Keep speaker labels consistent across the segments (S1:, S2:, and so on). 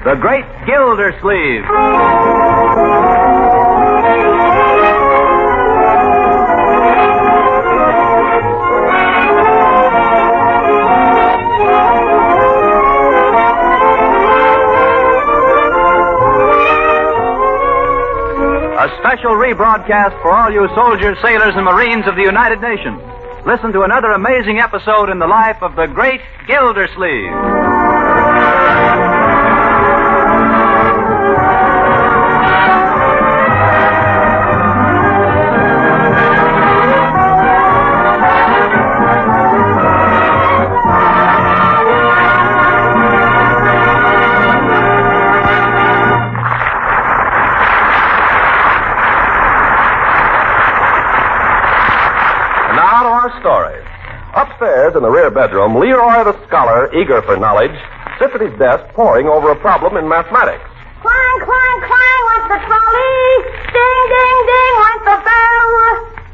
S1: The Great Gildersleeve. A special rebroadcast for all you soldiers, sailors, and Marines of the United Nations. Listen to another amazing episode in the life of the Great Gildersleeve.
S2: Story. Upstairs in the rear bedroom, Leroy the scholar, eager for knowledge, sits at his desk poring over a problem in mathematics.
S3: Clang, clang, clang went the trolley. Ding, ding, ding went the bell.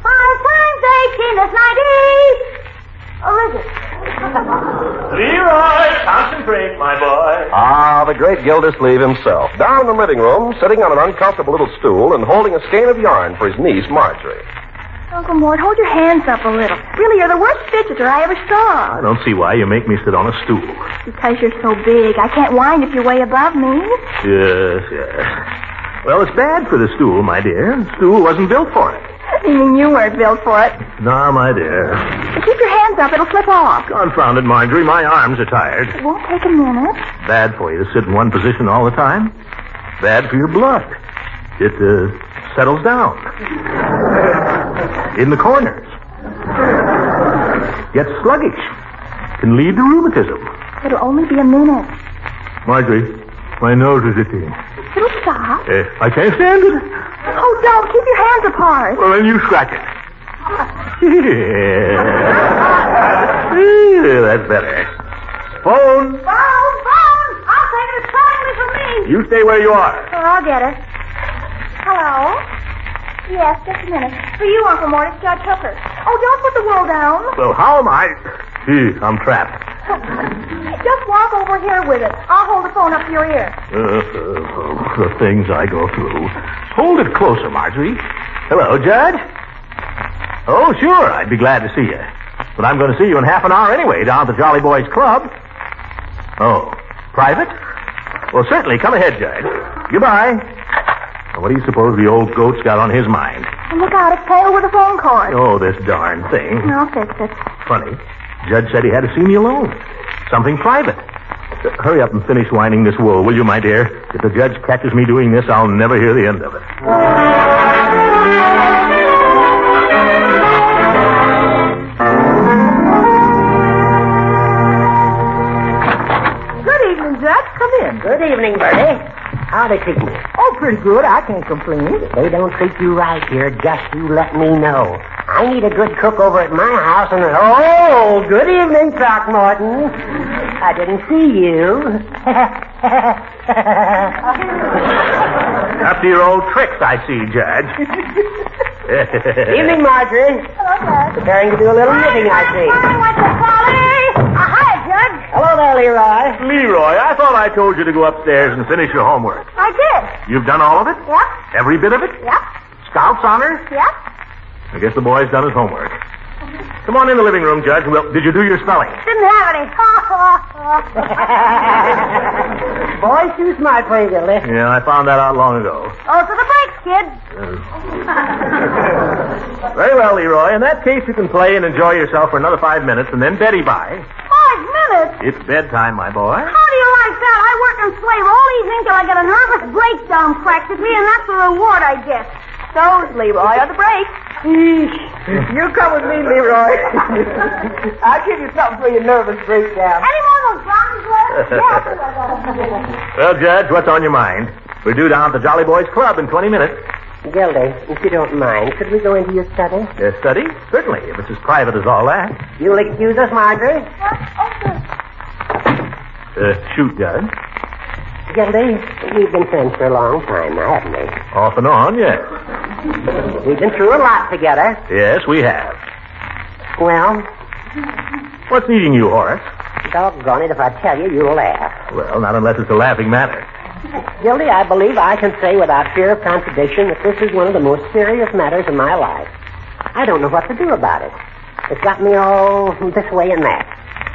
S3: 5 times 18 is 90. Or is it?
S4: Leroy, concentrate, my boy.
S2: Ah, the great Gildersleeve himself, down in the living room, sitting on an uncomfortable little stool and holding a skein of yarn for his niece, Marjorie.
S3: Uncle Mort, hold your hands up a little. Really, you're the worst fidgeter I ever saw.
S4: I don't see why you make me sit on a stool.
S3: Because you're so big. I can't wind if you're way above me.
S4: Yes. Well, it's bad for the stool, my dear. The stool wasn't built for it.
S3: You mean you weren't built for it?
S4: No, my dear.
S3: But keep your hands up. It'll slip off.
S4: Confound it, Marjorie. My arms are tired.
S3: It won't take a minute.
S4: Bad for you to sit in one position all the time. Bad for your blood. It settles down. In the corners. Gets sluggish. Can lead to rheumatism.
S3: It'll only be a minute.
S4: Marjorie, my nose is itching.
S3: It'll stop.
S4: I can't stand it.
S3: Oh, don't. Keep your hands apart.
S4: Well, then you scratch it. Yeah, that's better. Phone.
S3: Phone. I'll take it. It's calling me from me.
S4: You stay where you are.
S3: Oh, I'll get it. Hello? Yes, just a minute. For you, Uncle Mort, it's Judge Hooker. Oh, don't put the wool down.
S4: Well, how am I? Gee, I'm trapped.
S3: Just walk over here with it. I'll hold the phone up to your ear.
S4: The things I go through. Hold it closer, Marjorie. Hello, Judge. Oh, sure, I'd be glad to see you. But I'm going to see you in half an hour anyway, down at the Jolly Boys Club. Oh, private? Well, certainly. Come ahead, Judge. Goodbye. What do you suppose the old goat's got on his mind?
S3: Well, look out, it's tangled with the phone cord.
S4: Oh, this darn thing.
S3: I'll fix it.
S4: Funny. Judge said he had to see me alone. Something private. Hurry up and finish winding this wool, will you, my dear? If the judge catches me doing this, I'll never hear the end of it.
S5: Good evening, Judge. Come in.
S6: Good evening, Bertie. How they treat me?
S5: Oh, pretty good. I can't complain.
S6: If they don't treat you right here, just you let me know. I need a good cook over at my house, and... Oh, good evening, Throckmorton. I didn't see you.
S4: Up to your old tricks, I see, Judge.
S6: Evening, Marjorie.
S3: Hello, Judge.
S6: Preparing to do a little knitting, I see.
S3: What's the trolley? Hi, Judge.
S6: Hello there, Leroy.
S4: Leroy, I thought I told you to go upstairs and finish your homework.
S3: I did.
S4: You've done all of it?
S3: Yep.
S4: Every bit of it?
S3: Yep.
S4: Scout's honor?
S3: Yep.
S4: I guess the boy's done his homework. Come on in the living room, Judge. Well, did you do your spelling?
S3: Didn't have any.
S6: Boy, too smart for you, Gildy.
S4: Yeah, I found that out long ago.
S3: Oh, to the breaks, kid.
S4: Very well, Leroy. In that case, you can play and enjoy yourself for another 5 minutes, and then Betty by.
S3: 5 minutes?
S4: It's bedtime, my boy.
S3: How do you like that? I work and slave all evening till I get a nervous breakdown practically, and that's the reward I get.
S5: Those, Leroy, are the breaks. You come with me, Leroy. I'll give you something for your nervous breakdown.
S3: Any more of those bronze left? Yeah.
S4: Well, Judge, what's on your mind? We're due down at the Jolly Boys Club in 20 minutes.
S6: Gildy, if you don't mind, could we go into your study?
S4: Your study? Certainly, if it's as private as all that.
S6: You'll excuse us, Marjorie?
S4: Shoot, Judge.
S6: Gildy, we've been friends for a long time now, haven't we?
S4: Off and on, yes.
S6: We've been through a lot together.
S4: Yes, we have.
S6: Well?
S4: What's eating you, Horace?
S6: Doggone it, if I tell you, you'll laugh.
S4: Well, not unless it's a laughing matter.
S6: Gildy, I believe I can say without fear of contradiction that this is one of the most serious matters in my life. I don't know what to do about it. It's got me all this way and that.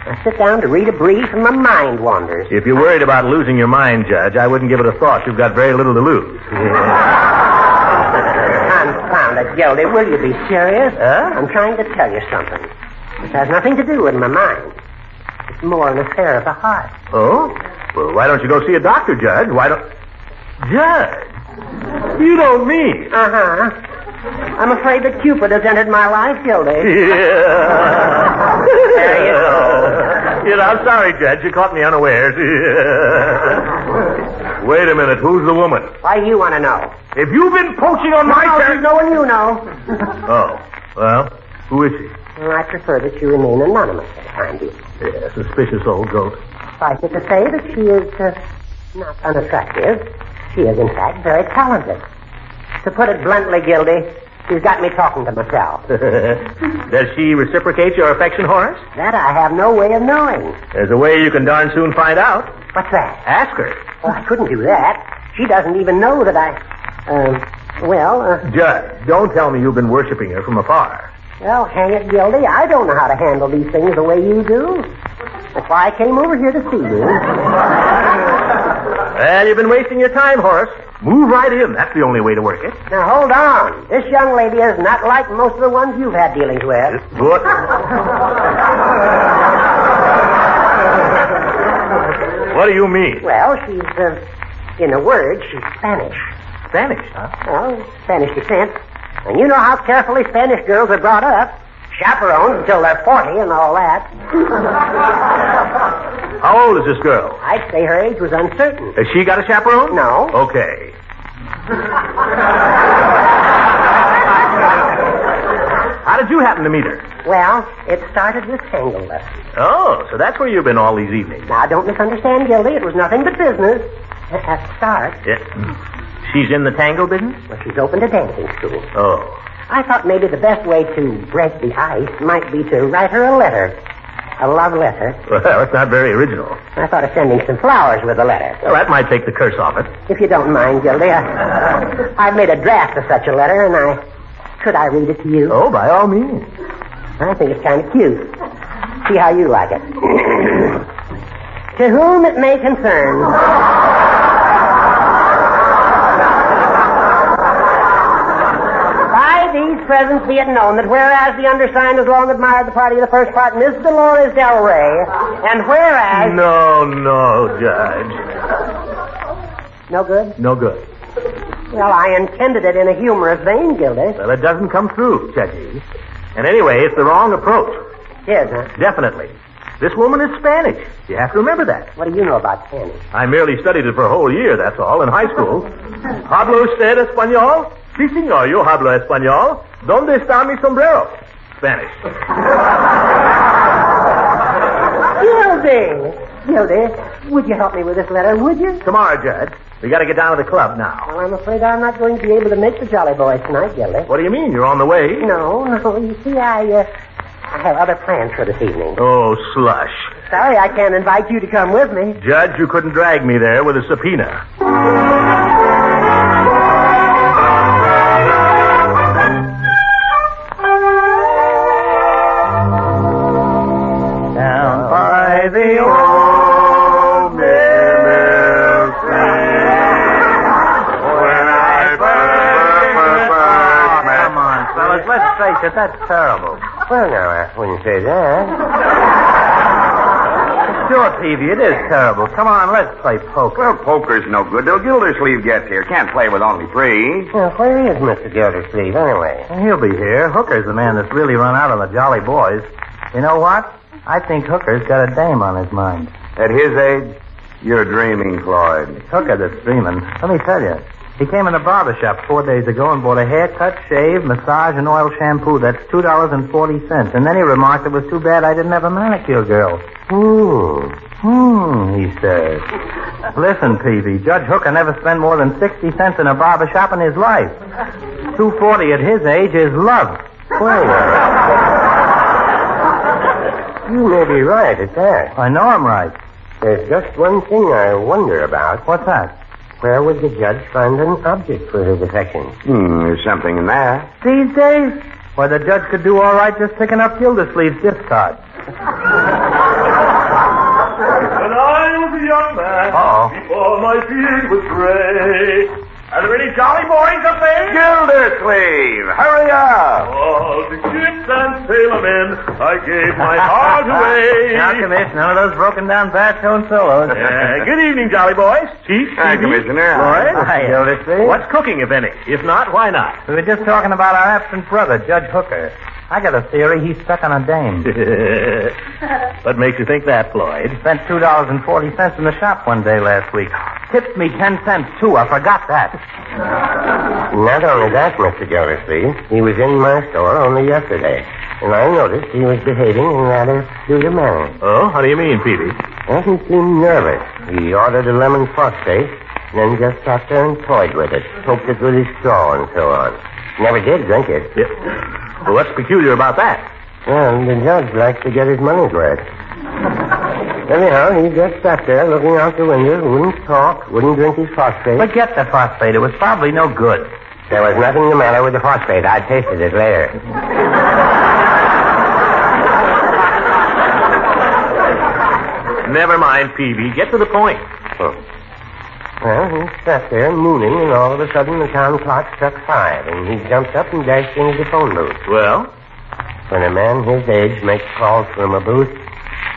S6: I sit down to read a brief and my mind wanders.
S4: If you're worried about losing your mind, Judge, I wouldn't give it a thought. You've got very little to lose.
S6: Confound it, Gildy. Will you be serious? I'm trying to tell you something. This has nothing to do with my mind. It's more an affair of the heart.
S4: Oh? Well, why don't you go see a doctor, Judge? Judge? You don't mean?
S6: Uh-huh. I'm afraid that Cupid has entered my life, Gildy.
S4: Yeah.
S6: There you go.
S4: I'm sorry, Judge. You caught me unawares. Wait a minute. Who's the woman?
S6: Why do you want to know?
S4: If you've been poaching on my
S6: territory... No one you know.
S4: Oh. Well, who is she?
S6: Well, I prefer that you remain anonymous for the time being.
S4: Yeah, suspicious old goat.
S6: Suffice it to say that she is not unattractive. She is, in fact, very talented. To put it bluntly, Gildy, she's got me talking to myself.
S4: Does she reciprocate your affection, Horace?
S6: That I have no way of knowing.
S4: There's a way you can darn soon find out.
S6: What's that?
S4: Ask her.
S6: Oh, I couldn't do that. She doesn't even know that I...
S4: Judge, don't tell me you've been worshiping her from afar.
S6: Well, hang it, Gildy, I don't know how to handle these things the way you do. That's why I came over here to see you.
S4: Well, you've been wasting your time, Horace. Move right in. That's the only way to work it.
S6: Now, hold on. This young lady is not like most of the ones you've had dealings with.
S4: What? What do you mean?
S6: Well, she's, in a word, she's Spanish.
S4: Spanish, huh?
S6: Well, Spanish descent. And you know how carefully Spanish girls are brought up. Chaperoned until they're 40 and all that.
S4: How old is this girl?
S6: I'd say her age was uncertain.
S4: Has she got a chaperone?
S6: No.
S4: Okay. How did you happen to meet her?
S6: Well, it started with tango lessons.
S4: Oh, so that's where you've been all these evenings.
S6: Now, don't misunderstand, Gildy. It was nothing but business. At the start.
S4: Yeah. She's in the tango business?
S6: Well, she's opened a dancing school.
S4: Oh.
S6: I thought maybe the best way to break the ice might be to write her a letter. A love letter.
S4: Well, that's not very original.
S6: I thought of sending some flowers with the letter.
S4: Well, that might take the curse off it.
S6: If you don't mind, Gildy, I've made a draft of such a letter, and could I read it to you?
S4: Oh, by all means.
S6: I think it's kind of cute. See how you like it. To whom it may concern... These presents be it known that whereas the undersigned has long admired the party of the first part, Miss Dolores Del Rey, and whereas...
S4: No, Judge.
S6: No good?
S4: No good.
S6: Well, I intended it in a humorous vein, Gildy.
S4: Well, it doesn't come through, Judge. And anyway, it's the wrong approach.
S6: Yes, huh?
S4: Definitely. This woman is Spanish. You have to remember that.
S6: What do you know about Spanish?
S4: I merely studied it for a whole year, that's all, in high school. ¿Hablo usted español? Sí, señor, yo hablo español. ¿Dónde está mi sombrero? Spanish.
S6: Gildy, would you help me with this letter, would you?
S4: Tomorrow, Judge. We got to get down to the club now.
S6: Well, I'm afraid I'm not going to be able to make the Jolly Boys tonight, Gildy.
S4: What do you mean? You're on the way?
S6: No. You see, I have other plans for this evening.
S4: Oh, slush.
S6: Sorry I can't invite you to come with me.
S4: Judge, you couldn't drag me there with a subpoena.
S7: Down by the old mill when I first met. Come on, fellas, let's face it, that's terrible.
S6: Well, now, I wouldn't say that.
S7: Sure, Peavy, it is terrible. Come on, let's play poker.
S8: Well, poker's no good till Gildersleeve gets here. Can't play with only three.
S6: Well, where is Mr. Gildersleeve, anyway?
S7: He'll be here. Hooker's the man that's really run out on the Jolly Boys. You know what? I think Hooker's got a dame on his mind.
S8: At his age, you're dreaming, Floyd.
S7: It's Hooker that's dreaming. Let me tell you. He came in the barber shop 4 days ago and bought a haircut, shave, massage, and oil shampoo. That's $2.40. And then he remarked it was too bad I didn't have a manicure girl. He said. Listen, Peavy, Judge Hooker never spent more than 60 cents in a barber shop in his life. $2.40 at his age is love.
S6: Well, you may be right at that.
S7: I know I'm right.
S6: There's just one thing I wonder about.
S7: What's that?
S6: Where would the judge find an object for his affections?
S8: There's something in there.
S7: These days? Why, the judge could do all right just picking up Gildersleeve's discard.
S4: When I was a young man, before my beard was gray. Are there any jolly boys up there?
S8: Gildersleeve, hurry up!
S4: All the ships and sailormen, I gave my heart away.
S7: Now, Commissioner, none of those broken down baritone solos.
S4: Good evening, jolly boys. Chief,
S8: Hi, Commissioner.
S4: Lloyd.
S7: Hi, Gildersleeve.
S4: What's cooking, if any? If not, why not?
S7: We were just talking about our absent brother, Judge Hooker. I got a theory he's stuck on a dame.
S4: What makes you think that, Floyd?
S7: Spent $2.40 in the shop one day last week. Tipped me 10 cents, too. I forgot that.
S6: Not only that, Mr. Gildersleeve, he was in my store only yesterday, and I noticed he was behaving in rather peculiar manner.
S4: Oh, how do you mean, Peavy?
S6: Well, he seemed nervous. He ordered a lemon phosphate, and then just sat there and toyed with it, poked it with his straw and so on. Never did drink it.
S4: Yeah. Well, what's peculiar about that?
S6: Well, the judge likes to get his money's worth. Anyhow, he just sat there looking out the window, wouldn't talk, wouldn't drink his phosphate.
S7: Forget the phosphate. It was probably no good.
S6: There was nothing the matter with the phosphate. I tasted it later.
S4: Never mind, Peavy. Get to the point.
S6: Well, he sat there mooning, and all of a sudden the town clock struck 5, and he jumped up and dashed into the phone booth.
S4: Well?
S6: When a man his age makes calls from a booth,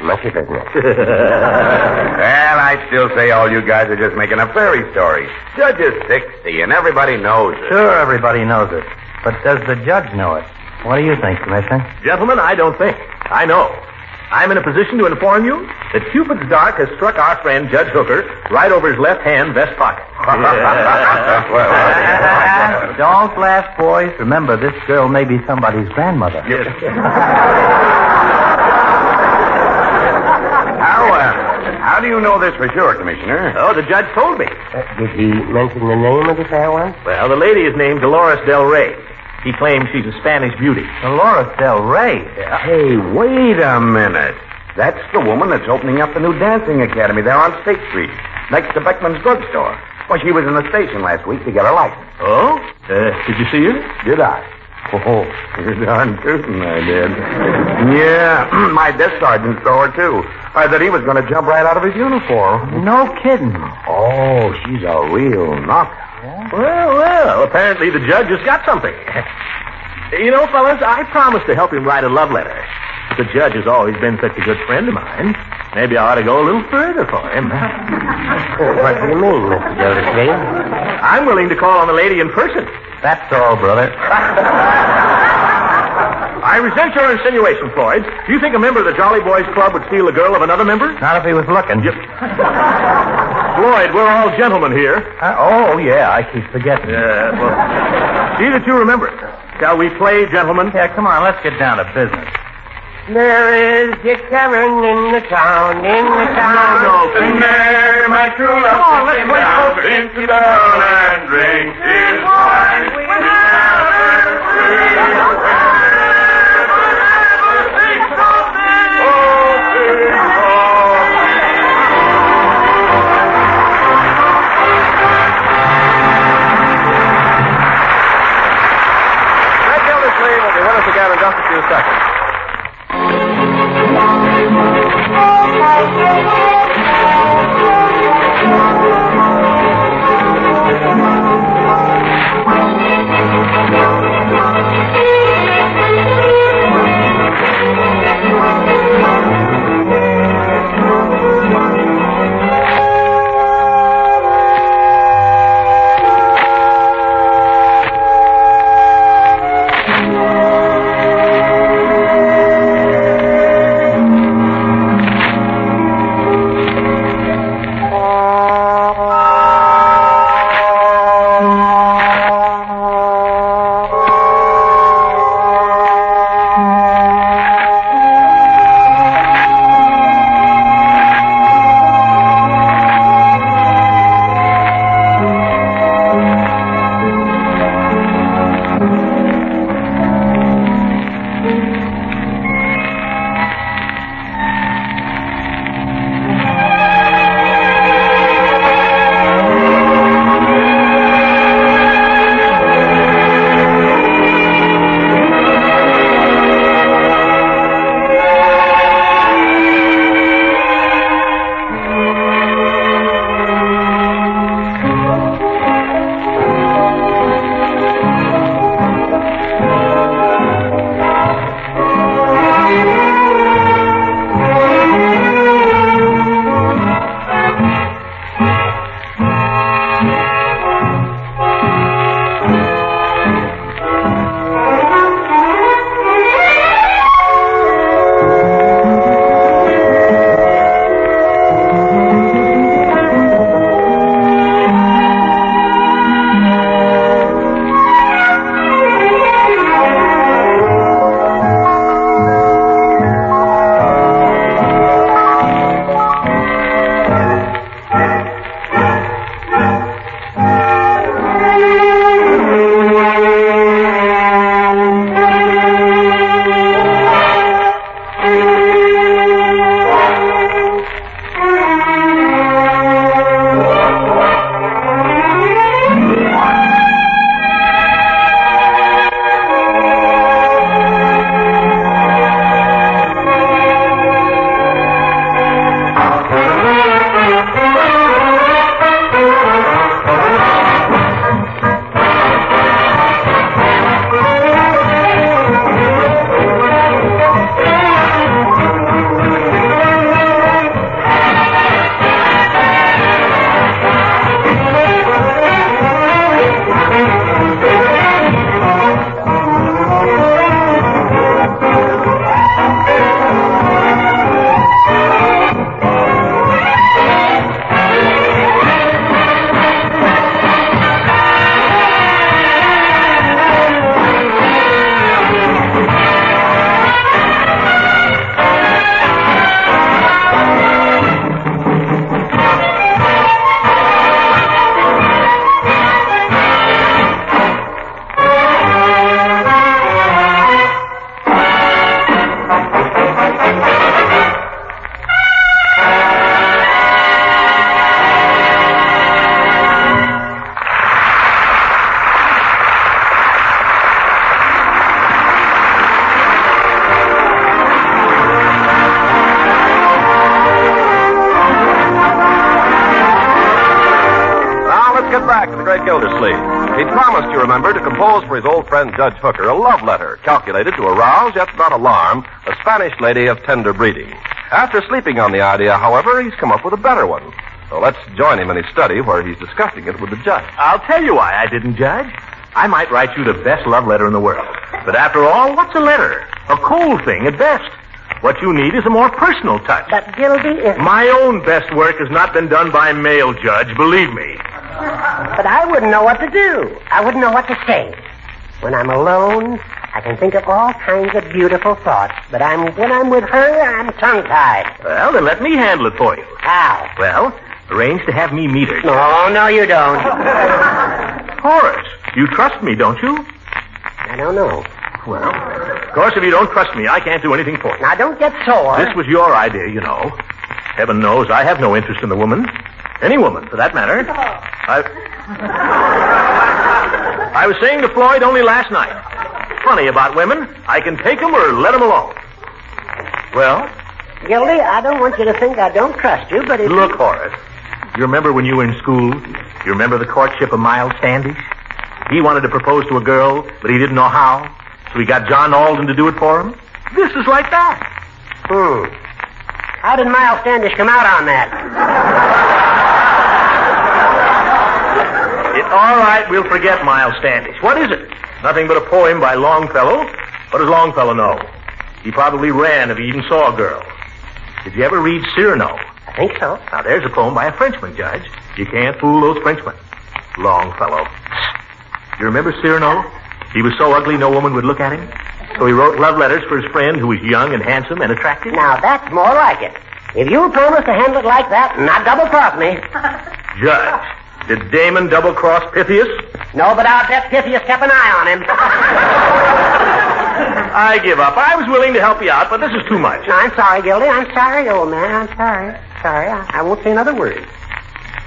S6: mucky business.
S8: Well, I still say all you guys are just making a fairy story. Judge is 60, and everybody knows it.
S7: Sure, everybody knows it. But does the judge know it? What do you think, Commissioner?
S4: Gentlemen, I don't think. I know. I'm in a position to inform you that Cupid's dart has struck our friend Judge Hooker right over his left-hand vest pocket.
S7: Don't laugh, boys. Remember, this girl may be somebody's grandmother.
S4: Yes.
S8: How do you know this for sure, Commissioner?
S4: Oh, the judge told me.
S6: Did he mention the name of the fair one?
S4: Well, the lady is named Dolores Del Rey. He claims she's a Spanish beauty.
S7: Dolores Del Rey.
S8: Hey, wait a minute. That's the woman that's opening up the new dancing academy there on State Street, next to Beckman's drugstore. Well, she was in the station last week to get her license.
S4: Oh? Did you see her?
S8: Did I? Oh, you're darn tootin' I did. Yeah, my desk sergeant saw her, too. I thought he was going to jump right out of his uniform.
S7: No kidding.
S8: Oh, she's a real knocker.
S4: Well, apparently the judge has got something. You know, fellas, I promised to help him write a love letter. The judge has always been such a good friend of mine. Maybe I ought to go a little further for him.
S6: What do you mean, Mr. Gildersleeve?
S4: I'm willing to call on the lady in person.
S7: That's all, brother.
S4: I resent your insinuation, Floyd. Do you think a member of the Jolly Boys Club would steal a girl of another member?
S7: Not if he was looking.
S4: Floyd, we're all gentlemen here.
S7: Oh, yeah, I keep forgetting.
S4: Yeah, well, see that you remember it. Shall we play, gentlemen?
S7: Yeah, come on, let's get down to business.
S6: There is a tavern in the town,
S4: No,
S8: Mary, my true love,
S4: come on, let's play poker.
S8: into the town and drink his wine.
S2: Great Gildersleeve will be with us again in just a few seconds. back to the Great Gildersleeve. He'd promised, you remember, to compose for his old friend Judge Hooker a love letter calculated to arouse, yet not alarm, a Spanish lady of tender breeding. After sleeping on the idea, however, he's come up with a better one. So let's join him in his study where he's discussing it with the judge.
S4: I'll tell you why I didn't, Judge. I might write you the best love letter in the world. But after all, what's a letter? A cold thing at best. What you need is a more personal touch.
S6: But Gildy is...
S4: My own best work has not been done by mail, Judge, believe me.
S6: But I wouldn't know what to do. I wouldn't know what to say. When I'm alone, I can think of all kinds of beautiful thoughts. But when I'm with her, I'm tongue-tied.
S4: Well, then let me handle it for you.
S6: How?
S4: Well, arrange to have me meet her.
S6: No, you don't.
S4: Horace, you trust me, don't you?
S6: I don't know.
S4: Well, of course, if you don't trust me, I can't do anything for you.
S6: Now, don't get sore.
S4: This was your idea, you know. Heaven knows I have no interest in the woman. Any woman, for that matter. I was saying to Floyd only last night. Funny about women. I can take them or let them alone. Well?
S6: Gildy, I don't want you to think I don't trust you, but if...
S4: Look, Horace. You remember when you were in school? You remember the courtship of Miles Standish? He wanted to propose to a girl, but he didn't know how. So he got John Alden to do it for him. This is like that.
S6: How did Miles Standish come out on that?
S4: All right, we'll forget Miles Standish. What is it? Nothing but a poem by Longfellow. What does Longfellow know? He probably ran if he even saw a girl. Did you ever read Cyrano?
S6: I think so.
S4: Now, there's a poem by a Frenchman, Judge. You can't fool those Frenchmen. Longfellow. You remember Cyrano? He was so ugly no woman would look at him. So he wrote love letters for his friend who was young and handsome and attractive.
S6: Now, that's more like it. If you'll promise to handle it like that and not double-cross me...
S4: Judge, did Damon double-cross Pythias?
S6: No, but I'll bet Pythias kept an eye on him.
S4: I give up. I was willing to help you out, but this is too much.
S6: No, I'm sorry, Gildy. I'm sorry, old man. I'm sorry. Sorry, I won't say another word.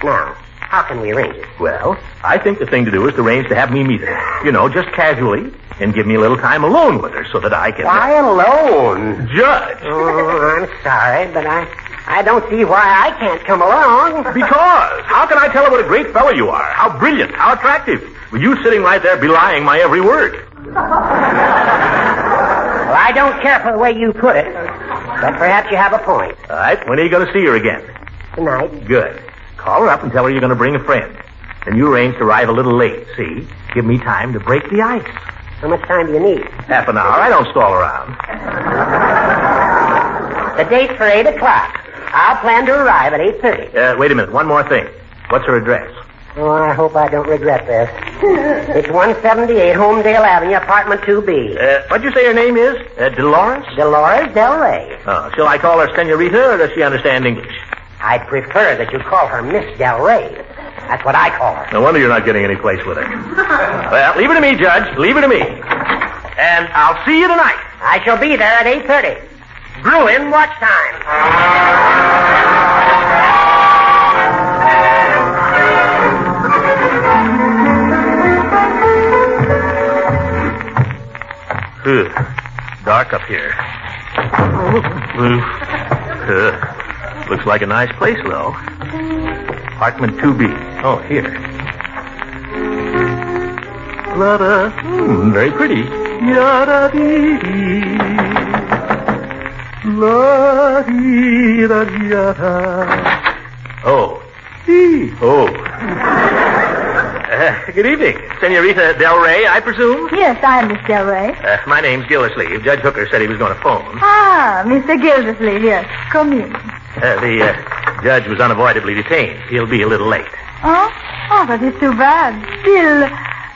S6: Now, how can we arrange it?
S4: Well, I think the thing to do is to arrange to have me meet her. You know, just casually, and give me a little time alone with her so that I can...
S6: Why alone?
S4: Judge!
S6: Oh, I'm sorry, but I don't see why I can't come along.
S4: Because how can I tell her what a great fellow you are? How brilliant, how attractive, with you sitting right there belying my every word.
S6: Well, I don't care for the way you put it, but perhaps you have a point.
S4: All right, when are you going to see her again?
S6: Tonight.
S4: Good. Call her up and tell her you're going to bring a friend. And you arrange to arrive a little late, see? Give me time to break the ice.
S6: How much time do you need?
S4: Half an hour. I don't stall around.
S6: The date's for 8 o'clock. I'll plan to arrive at 8:30.
S4: Wait a minute. One more thing. What's her address?
S6: Oh, I hope I don't regret this. It's 178 Homedale Avenue, apartment 2B.
S4: What'd you say her name is? Dolores?
S6: Dolores Del Rey.
S4: Oh, shall I call her Senorita, or does she understand English?
S6: I'd prefer that you call her Miss Del Rey. That's what I call her.
S4: No wonder you're not getting any place with her. Well, leave her to me, Judge. Leave her to me. And I'll see you tonight.
S6: I shall be there at 8:30. Bruin, watch time.
S4: Dark up here. Looks like a nice place, though. Apartment 2B. Oh, here. La-da. Very pretty. Ya-da-dee-dee. La-dee-da-dee-da. Oh. Oh. Good evening. Senorita Del Rey, I presume?
S9: Yes, I'm Miss Del Rey.
S4: My name's Gildersleeve. Judge Hooker said he was going to phone.
S9: Ah, Mr. Gildersleeve, yes. Come in.
S4: The judge was unavoidably detained. He'll be a little late.
S9: Oh? Oh, that is too bad. Still,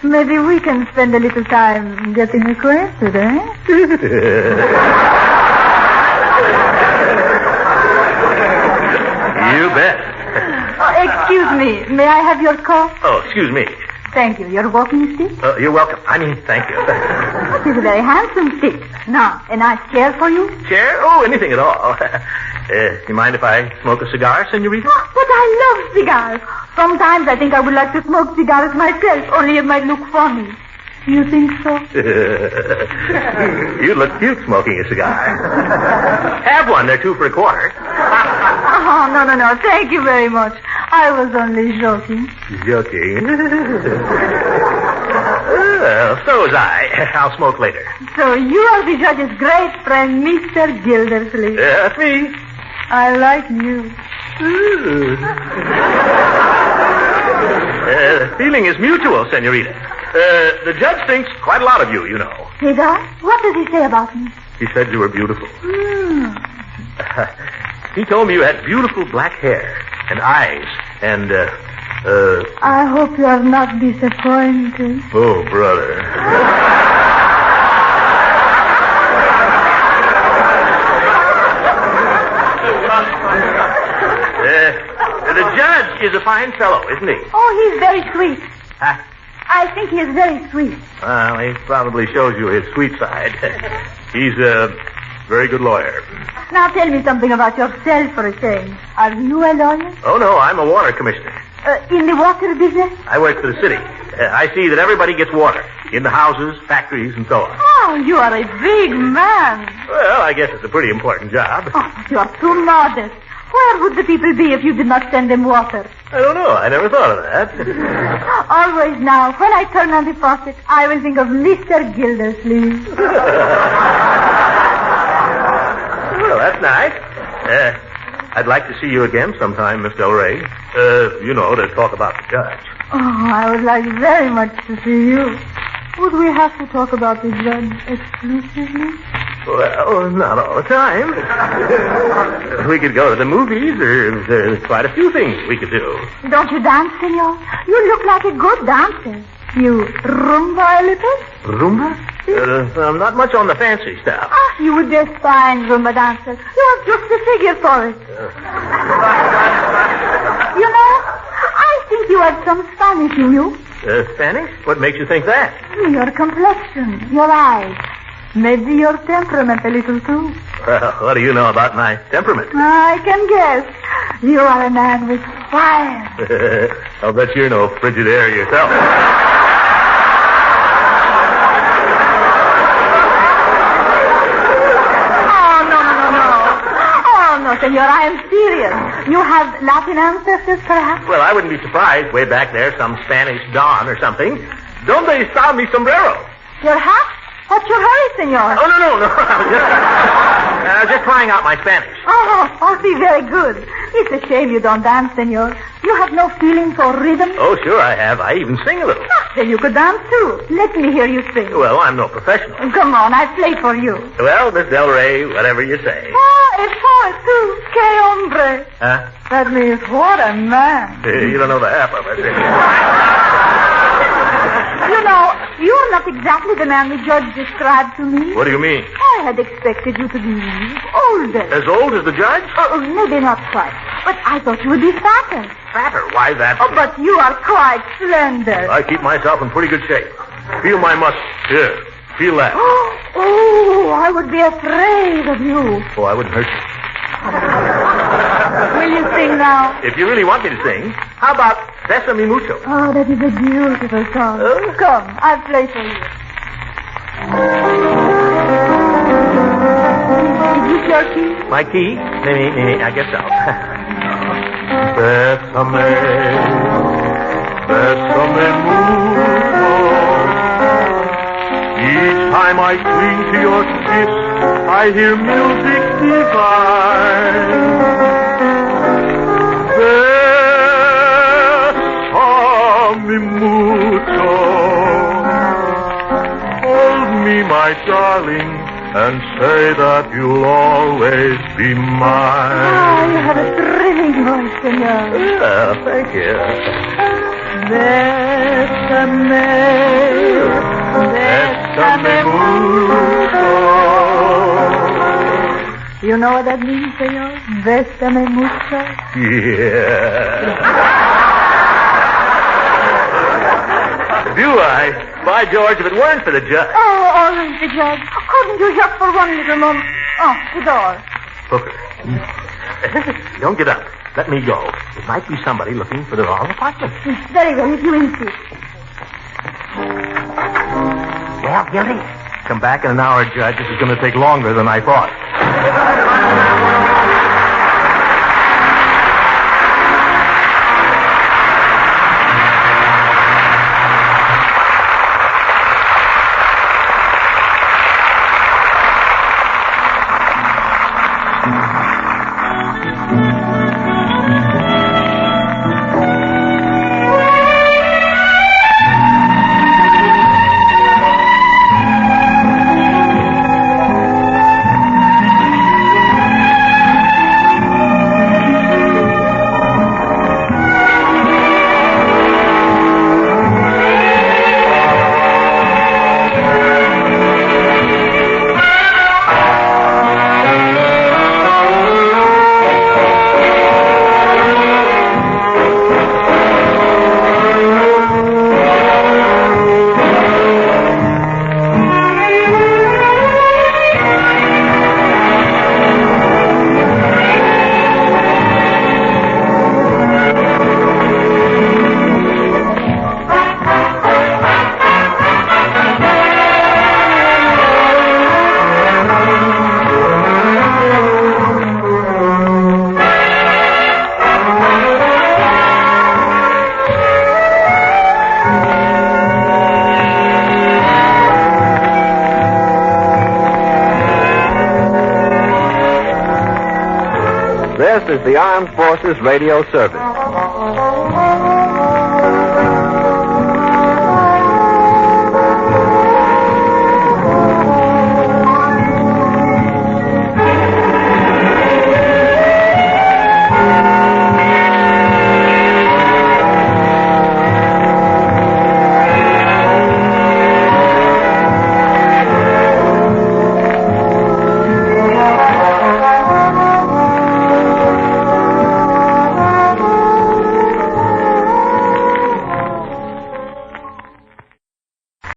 S9: maybe we can spend a little time getting acquainted, eh?
S4: You bet.
S9: Excuse me. May I have your coat?
S4: Oh, excuse me.
S9: Thank you. Your walking stick?
S4: You're welcome. I mean, thank you.
S9: It is a very handsome stick. Now, a nice chair for you?
S4: Chair? Oh, anything at all. You mind if I smoke a cigar, Senorita?
S9: Oh, but I love cigars. Sometimes I think I would like to smoke cigars myself, only it might look funny. You think so?
S4: You look cute smoking a cigar. Have one. They're 2 for $25.
S9: Oh, no. Thank you very much. I was only joking.
S4: Joking? Well, so was I. I'll smoke later.
S9: So you are the judge's great friend, Mr. Gildersleeve.
S4: That's me.
S9: I like you.
S4: The feeling is mutual, senorita. The judge thinks quite a lot of you, you know.
S9: He does? What does he say about me?
S4: He said you were beautiful. He told me you had beautiful black hair and eyes and,
S9: I hope you are not disappointed.
S4: Oh, brother. The judge is a fine fellow, isn't he?
S9: Oh, he's very sweet.
S4: Huh?
S9: I think he is very sweet.
S4: Well, he probably shows you his sweet side. He's a very good lawyer.
S9: Now tell me something about yourself for a change. Are you a lawyer?
S4: Oh, no, I'm a water commissioner.
S9: In the water business?
S4: I work for the city. I see that everybody gets water. In the houses, factories, and so on.
S9: Oh, you are a big man.
S4: Well, I guess it's a pretty important job.
S9: Oh, but you are too modest. Where would the people be if you did not send them water?
S4: I don't know. I never thought of that.
S9: Always now, when I turn on the faucet, I will think of Mr. Gildersleeve.
S4: Well, that's nice. I'd like to see you again sometime, Miss Del Rey. You know, to talk about the judge.
S9: Oh, I would like very much to see you. Would we have to talk about the judge exclusively?
S4: Well, not all the time. We could go to the movies. There's quite a few things we could do.
S9: Don't you dance, senor? You look like a good dancer. You rumba a little?
S4: Rumba? I'm not much on the fancy stuff.
S9: Ah, you would be a fine rumba dancer. You have just the figure for it. You know, I think you have some Spanish in you.
S4: Spanish? What makes you think that?
S9: Your complexion, your eyes. Maybe your temperament a little too.
S4: Well, what do you know about my temperament?
S9: I can guess. You are a man with fire.
S4: I'll bet you're no frigid air yourself.
S9: No, senor, I am serious. You have Latin ancestors, perhaps?
S4: Well, I wouldn't be surprised. Way back there, some Spanish Don or something. Don't they style me sombrero?
S9: Your hat? What's your hurry, senor?
S4: Oh, no. I was just trying out my Spanish.
S9: Oh, see, very good. It's a shame you don't dance, senor. You have no feeling for rhythm?
S4: Oh, sure I have. I even sing a little.
S9: Then you could dance, too. Let me hear you sing.
S4: Well, I'm no professional.
S9: Come on, I play for you.
S4: Well, Miss Del Rey, whatever you say.
S9: Oh, a poet, too. Que hombre.
S4: Huh?
S9: That means what a man.
S4: You don't know the half of it.
S9: You know, you're not exactly the man the judge described to me.
S4: What do you mean?
S9: I had expected you to be older.
S4: As old as the judge?
S9: Maybe not quite. But I thought you would be fatter.
S4: Fatter? Why that?
S9: Oh, but you are quite slender.
S4: I keep myself in pretty good shape. Feel my muscles. Here. Feel that.
S9: Oh, I would be afraid of you.
S4: Oh, I wouldn't hurt you.
S9: Will you sing now?
S4: If you really want me to sing, how about Sesame Mucho?
S9: Oh, that is a beautiful song. Come, I'll play for you. Is this your key?
S4: My key? Maybe, I guess so. Sesame, Sesame Mucho. Each time I cling to your kiss, I hear music divine. Besame mucho. Hold me, my darling, and say that you'll always be mine.
S9: Oh, you have a thrilling voice, senor.
S4: Yeah, thank you.
S9: Besame, besame mucho. You know what that means, senor? Besame mucho.
S4: Yeah. Do I? By George, if it weren't for the judge.
S9: Oh, always the judge. Couldn't you just for one little moment? Oh, the door.
S4: Hooker. Don't get up. Let me go. It might be somebody looking for the wrong apartment.
S9: Very well, if you insist.
S4: Well, Gildy? Come back in an hour, Judge. This is going to take longer than I thought.
S1: This is the Armed Forces Radio Service.